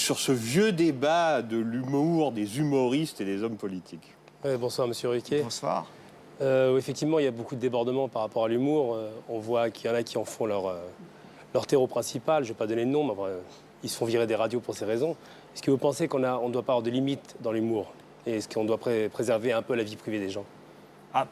sur ce vieux débat de l'humour, des humoristes et des hommes politiques. Bonsoir, monsieur Ruquier. Bonsoir. Effectivement, il y a beaucoup de débordements par rapport à l'humour. On voit qu'il y en a qui en font leur terreau principal. Je ne vais pas donner de nom, mais ils se font virer des radios pour ces raisons. Est-ce que vous pensez qu'on ne doit pas avoir de limites dans l'humour? Et est-ce qu'on doit préserver un peu la vie privée des gens?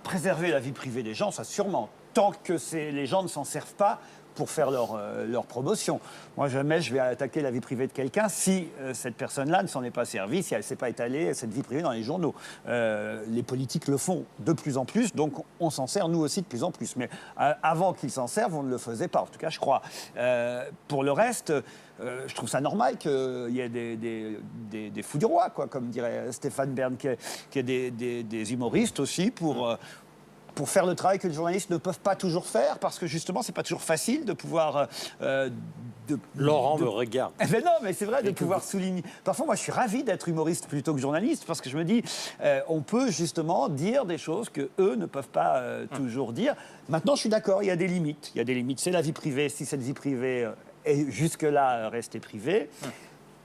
Préserver la vie privée des gens, ça sûrement. Tant que les gens ne s'en servent pas pour faire leur promotion. Moi, jamais je vais attaquer la vie privée de quelqu'un si cette personne-là ne s'en est pas servie, si elle ne s'est pas étalée cette vie privée dans les journaux. Les politiques le font de plus en plus, donc on s'en sert nous aussi de plus en plus. Mais avant qu'ils s'en servent, on ne le faisait pas, en tout cas, je crois. Pour le reste, je trouve ça normal qu'il y ait des fous du roi, quoi, comme dirait Stéphane Bern, qu'il y ait des humoristes aussi pour faire le travail que les journalistes ne peuvent pas toujours faire, parce que justement, c'est pas toujours facile de pouvoir... Laurent me regarde. Mais non, mais c'est vrai, de pouvoir souligner... Parfois, moi, je suis ravi d'être humoriste plutôt que journaliste, parce que je me dis, on peut justement dire des choses que eux ne peuvent pas toujours dire. Maintenant, je suis d'accord, il y a des limites. Il y a des limites, c'est la vie privée. Si cette vie privée est jusque-là restée privée...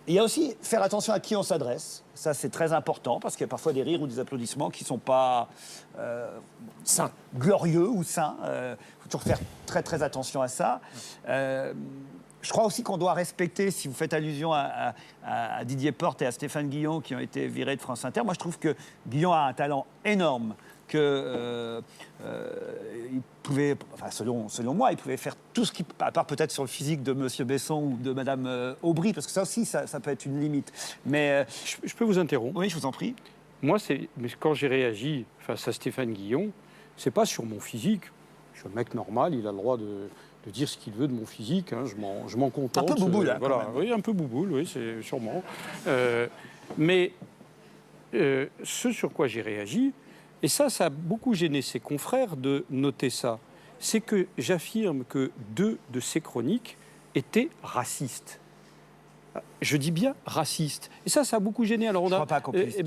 Il y a aussi faire attention à qui on s'adresse. Ça, c'est très important, parce qu'il y a parfois des rires ou des applaudissements qui ne sont pas sains, glorieux ou sains. Il faut toujours faire très, très attention à ça. Je crois aussi qu'on doit respecter, si vous faites allusion à Didier Porte et à Stéphane Guillon, qui ont été virés de France Inter. Moi, je trouve que Guillon a un talent énorme, que il pouvait, enfin selon moi, il pouvait faire tout ce qu'il, à part peut-être sur le physique de Monsieur Besson ou de Madame Aubry, parce que ça aussi, ça peut être une limite. Mais je peux vous interrompre? Oui, je vous en prie. Moi, mais quand j'ai réagi face à Stéphane Guillon, c'est pas sur mon physique. Je suis un mec normal, il a le droit de dire ce qu'il veut de mon physique. Hein, je m'en contente. Un peu bouboule, là. Voilà, oui, un peu bouboule, oui, c'est sûrement. Mais ce sur quoi j'ai réagi. Et ça a beaucoup gêné ses confrères de noter ça. C'est que j'affirme que 2 de ces chroniques étaient racistes. Je dis bien racistes. Et ça a beaucoup gêné. Alors je ne crois pas qu'on puisse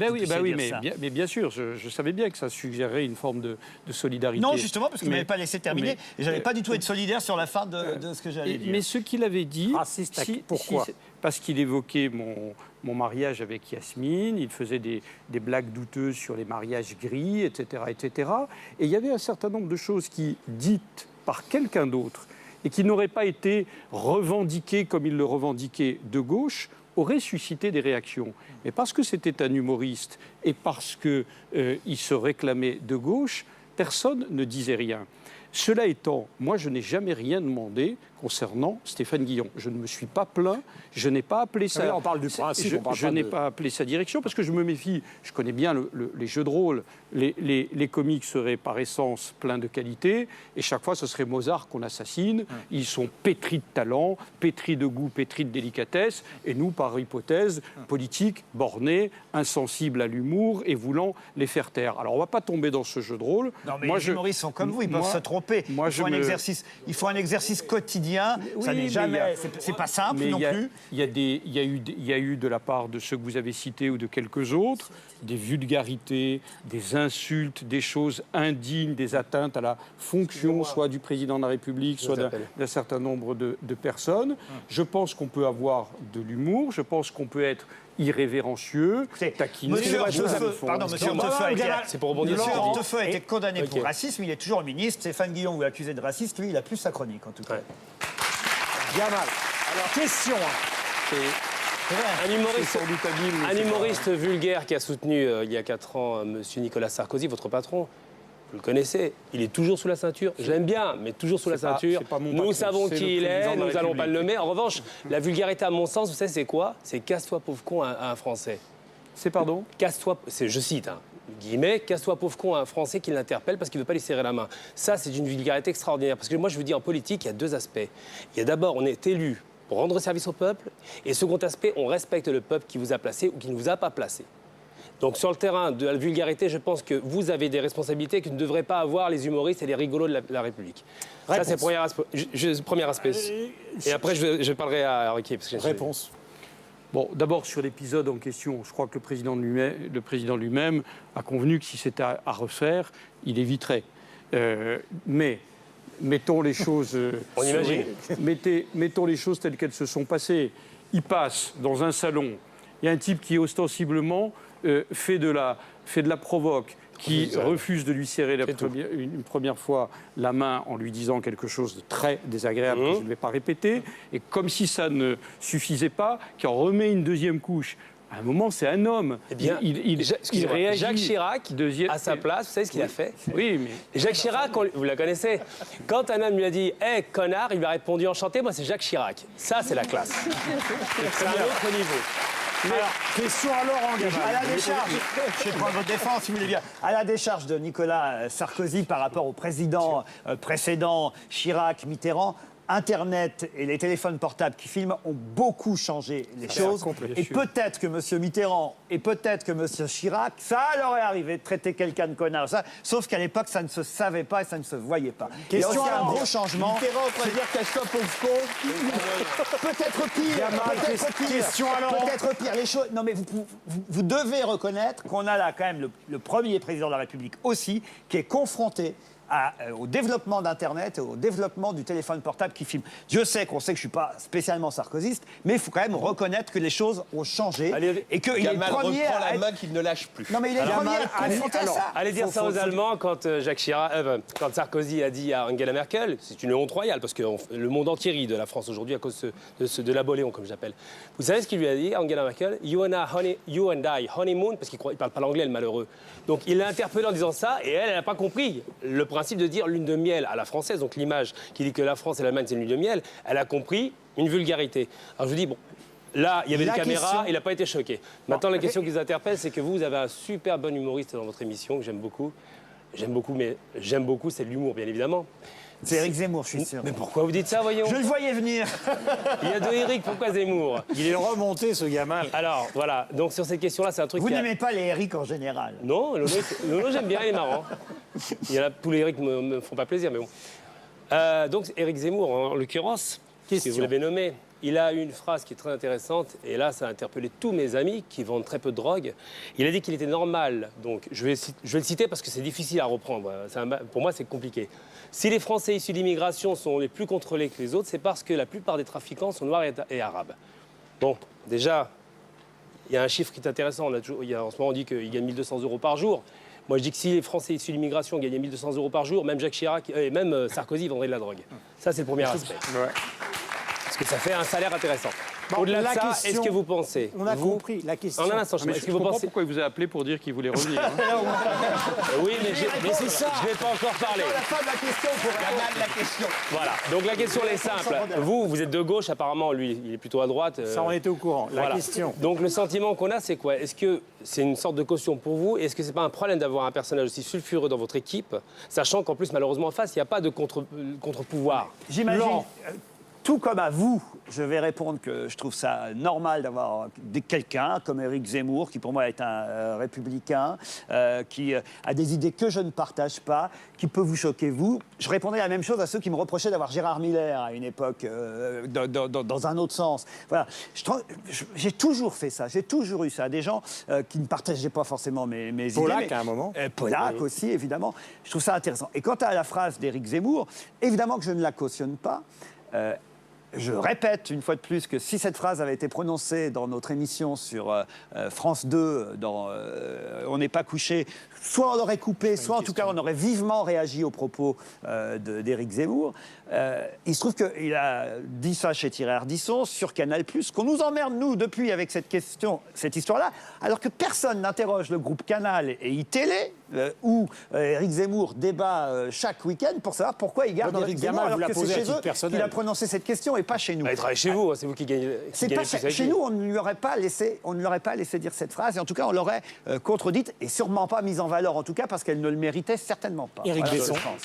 oui, mais bien sûr, je savais bien que ça suggérerait une forme de solidarité. Non, justement, parce que vous ne m'avez pas laissé terminer. Et je n'allais pas du tout être solidaire sur la fin de ce que j'allais dire. Mais ce qu'il avait dit... Raciste, pourquoi? Parce qu'il évoquait mon mariage avec Yasmine, il faisait des blagues douteuses sur les mariages gris, etc., etc. Et il y avait un certain nombre de choses qui, dites par quelqu'un d'autre, et qui n'auraient pas été revendiquées comme il le revendiquait de gauche, auraient suscité des réactions. Mais parce que c'était un humoriste et parce qu'il se réclamait de gauche, personne ne disait rien. Cela étant, moi, je n'ai jamais rien demandé concernant Stéphane Guillon. Je ne me suis pas plaint, je n'ai pas appelé ça... Là, on parle du principe, je n'ai pas appelé sa direction parce que je me méfie. Je connais bien les jeux de rôle. Les comiques seraient par essence pleins de qualité et chaque fois, ce serait Mozart qu'on assassine. Ils sont pétris de talent, pétris de goût, pétris de délicatesse. Et nous, par hypothèse, politiques, bornés, insensibles à l'humour et voulant les faire taire. Alors, on ne va pas tomber dans ce jeu de rôle. Non, mais les humoristes sont comme vous, ils peuvent se tromper. Il faut un exercice quotidien. Oui, ça n'est jamais... C'est pas simple non plus. Il y a eu de la part de ceux que vous avez cités ou de quelques autres, des vulgarités, des insultes, des choses indignes, des atteintes à la fonction, soit du président de la République, soit d'un certain nombre de personnes. Je pense qu'on peut avoir de l'humour, je pense qu'on peut être irrévérencieux, taquiner. Monsieur Hortefeux a été condamné pour racisme, il est toujours ministre. Stéphane Guillon, vous l'accusez de raciste, lui, il a plus sa chronique, en tout cas. Bien mal. Alors, question. Un humoriste vulgaire qui a soutenu il y a 4 ans M. Nicolas Sarkozy, votre patron, vous le connaissez, il est toujours sous la ceinture. Je l'aime bien, mais toujours sous la ceinture. Nous savons qui il est, nous n'allons pas le nommer. En revanche, la vulgarité, à mon sens, vous savez, c'est quoi? C'est casse-toi, pauvre con, à un Français. C'est pardon? Casse-toi, je cite, guillemets, casse-toi, pauvre con, à un Français qui l'interpelle parce qu'il ne veut pas lui serrer la main. Ça, c'est une vulgarité extraordinaire. Parce que moi, je vous dis, en politique, il y a 2 aspects. Il y a d'abord, on est élu pour rendre service au peuple. Et second aspect, on respecte le peuple qui vous a placé ou qui ne vous a pas placé. Donc sur le terrain de la vulgarité, je pense que vous avez des responsabilités que ne devraient pas avoir les humoristes et les rigolos de la République. Ça, c'est le premier aspect. Et après, je parlerai à Riquier. Réponse. Bon, d'abord, sur l'épisode en question, je crois que le président lui-même a convenu que si c'était à refaire, il éviterait. Mais mettons les choses... On imagine. Mettons les choses telles qu'elles se sont passées. il passe dans un salon, il y a un type qui ostensiblement fait de la provoque, qui refuse de lui serrer une première fois la main en lui disant quelque chose de très désagréable que je ne vais pas répéter, et comme si ça ne suffisait pas, qui en remet une deuxième couche. À un moment, c'est un homme. Eh bien, il réagit. Jacques Chirac, à sa place, vous savez ce qu'il a fait? Oui, mais... Jacques Chirac, vous la connaissez. Quand un homme lui a dit « Hé, connard », il lui a répondu enchanté. Moi, c'est Jacques Chirac. Ça, c'est la classe. C'est un autre niveau. Alors, question à Laurent Gamal. À la décharge, je vais prendre votre défense si vous voulez bien. À la décharge de Nicolas Sarkozy par rapport au président précédent, Chirac, Mitterrand, Internet et les téléphones portables qui filment ont beaucoup changé les choses. Et peut-être que M. Mitterrand et peut-être que M. Chirac, ça leur est arrivé de traiter quelqu'un de connard. Ça, sauf qu'à l'époque, ça ne se savait pas et ça ne se voyait pas. Il y a aussi un gros changement. Mitterrand, on pourrait dire qu'elle soit pauvre con. Peut-être pire. Peut-être pire. Question à Laurent. Peut-être pire. Les choses. Non, mais vous devez reconnaître qu'on a là quand même le premier président de la République aussi qui est confronté au développement d'Internet et au développement du téléphone portable qui filme. Je sais qu'on sait que je ne suis pas spécialement sarkozyste, mais il faut quand même reconnaître que les choses ont changé et qu'il est le premier reprend la main qu'il ne lâche plus. Non, mais il est le premier à être confronté à ça. Allez dire ça aux Allemands quand quand Sarkozy a dit à Angela Merkel, c'est une honte royale parce que le monde entier rit de la France aujourd'hui à cause de Napoléon, comme j'appelle. Vous savez ce qu'il lui a dit, Angela Merkel? You and I, honeymoon, parce qu'il ne parle pas l'anglais, le malheureux. Donc il l'a interpellé en disant ça et elle n'a pas compris le principe de dire lune de miel à la française, donc l'image qui dit que la France et l'Allemagne c'est une lune de miel, elle a compris une vulgarité. Alors je vous dis, bon, là il y avait des caméras, il n'a pas été choqué. Maintenant la question qui vous interpelle, c'est que vous avez un super bon humoriste dans votre émission que j'aime beaucoup, c'est l'humour bien évidemment. C'est Éric Zemmour, je suis sûr. Mais pourquoi vous dites ça, voyons? Je le voyais venir. Il y a deux Éric, pourquoi Zemmour? Il est remonté, ce gamin. Alors, voilà, donc sur cette question-là, c'est un truc Vous qui n'aimez pas les Éric en général? Non, Lolo, j'aime bien, il est marrant. Il y en a, tous les Éric ne me font pas plaisir, mais bon. Donc, Éric Zemmour, en l'occurrence, si vous l'avez nommé, il a une phrase qui est très intéressante, et là, ça a interpellé tous mes amis qui vendent très peu de drogue. Il a dit qu'il était normal, donc je vais le citer parce que c'est difficile à reprendre. Pour moi, c'est compliqué. Si les Français issus d'immigration sont les plus contrôlés que les autres, c'est parce que la plupart des trafiquants sont noirs et arabes. Bon, déjà, il y a un chiffre qui est intéressant. En ce moment, on dit qu'ils gagnent 1 200 € par jour. Moi, je dis que si les Français issus d'immigration gagnaient 1 200 € par jour, même Jacques Chirac et même Sarkozy vendraient de la drogue. Ça, c'est le premier aspect. Ouais. Parce que ça fait un salaire intéressant. Bon, Au-delà de la ça, question- est-ce que vous pensez... On a compris la question. En un instant, Mais est-ce je que vous comprends pensez... pourquoi il vous a appelé pour dire qu'il voulait revenir. Hein. Oui, mais c'est ça. Je ne vais pas encore parler. La fin de la question pour répondre la question. Voilà. Donc la question elle est simple. Vous êtes de gauche apparemment, lui, il est plutôt à droite. Ça, on était au courant. La Voilà. question. Donc le sentiment qu'on a, c'est quoi? Est-ce que c'est une sorte de caution pour vous? Est-ce que c'est pas un problème d'avoir un personnage aussi sulfureux dans votre équipe, sachant qu'en plus, malheureusement, en face, il n'y a pas de contre-pouvoir? J'imagine, tout comme à vous, je vais répondre que je trouve ça normal d'avoir quelqu'un comme Éric Zemmour, qui pour moi est un républicain, qui a des idées que je ne partage pas, qui peut vous choquer, vous. Je répondrai la même chose à ceux qui me reprochaient d'avoir Gérard Miller à une époque, dans un autre sens. Voilà. J'ai toujours fait ça, j'ai toujours eu ça. Des gens qui ne partageaient pas forcément mes idées. Polac, à un moment. Polac aussi, évidemment. Je trouve ça intéressant. Et quant à la phrase d'Éric Zemmour, évidemment que je ne la cautionne pas. Je répète une fois de plus que si cette phrase avait été prononcée dans notre émission sur France 2, dans On n'est pas couché, soit on l'aurait coupé, soit en tout cas on aurait vivement réagi aux propos d'Éric Zemmour. Il se trouve qu'il a dit ça chez Thierry Ardisson sur Canal+, qu'on nous emmerde, nous, depuis, avec cette histoire-là, alors que personne n'interroge le groupe Canal et iTélé, où Éric Zemmour débat chaque week-end pour savoir pourquoi il garde Éric Zemmour, alors que c'est chez eux qu'il a prononcé cette question et pas chez nous. Il travaille chez vous, c'est vous qui gagnez. Chez nous, on ne lui aurait pas laissé dire cette phrase, et en tout cas, on l'aurait contredite, et sûrement pas mise en valeur, en tout cas, parce qu'elle ne le méritait certainement pas. Éric Besson. je pense.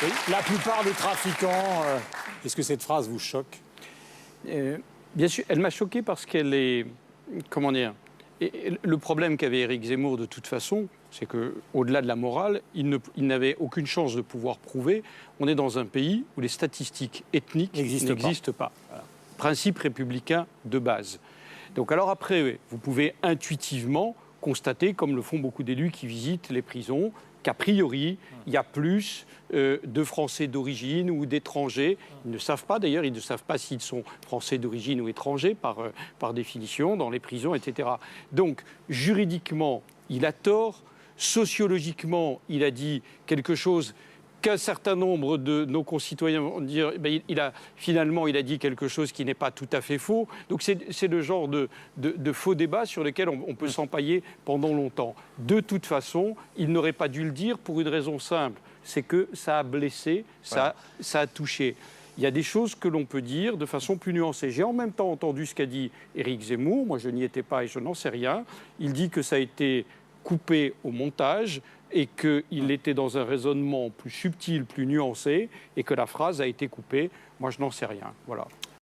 Oui. La plupart des trafiquants, est-ce que cette phrase vous choque? Bien sûr, elle m'a choqué parce qu'elle est... Comment dire? Et le problème qu'avait Éric Zemmour, de toute façon, c'est qu'au-delà de la morale, il n'avait aucune chance de pouvoir prouver. On est dans un pays où les statistiques ethniques n'existent pas. Voilà. Principe républicain de base. Donc alors après, vous pouvez intuitivement constater, comme le font beaucoup d'élus qui visitent les prisons, qu'a priori, il y a plus de Français d'origine ou d'étrangers. Ils ne savent pas, d'ailleurs, ils ne savent pas s'ils sont Français d'origine ou étrangers, par définition, dans les prisons, etc. Donc, juridiquement, il a tort. Sociologiquement, il a dit quelque chose qu'un certain nombre de nos concitoyens vont dire, il a dit quelque chose qui n'est pas tout à fait faux. Donc c'est le genre de faux débat sur lesquels on peut s'empailler pendant longtemps. De toute façon, il n'aurait pas dû le dire pour une raison simple, c'est que ça a blessé, ça a touché. Il y a des choses que l'on peut dire de façon plus nuancée. J'ai en même temps entendu ce qu'a dit Éric Zemmour, moi je n'y étais pas et je n'en sais rien. Il dit que ça a été coupé au montage et qu'il était dans un raisonnement plus subtil, plus nuancé, et que la phrase a été coupée. Moi, je n'en sais rien. Voilà.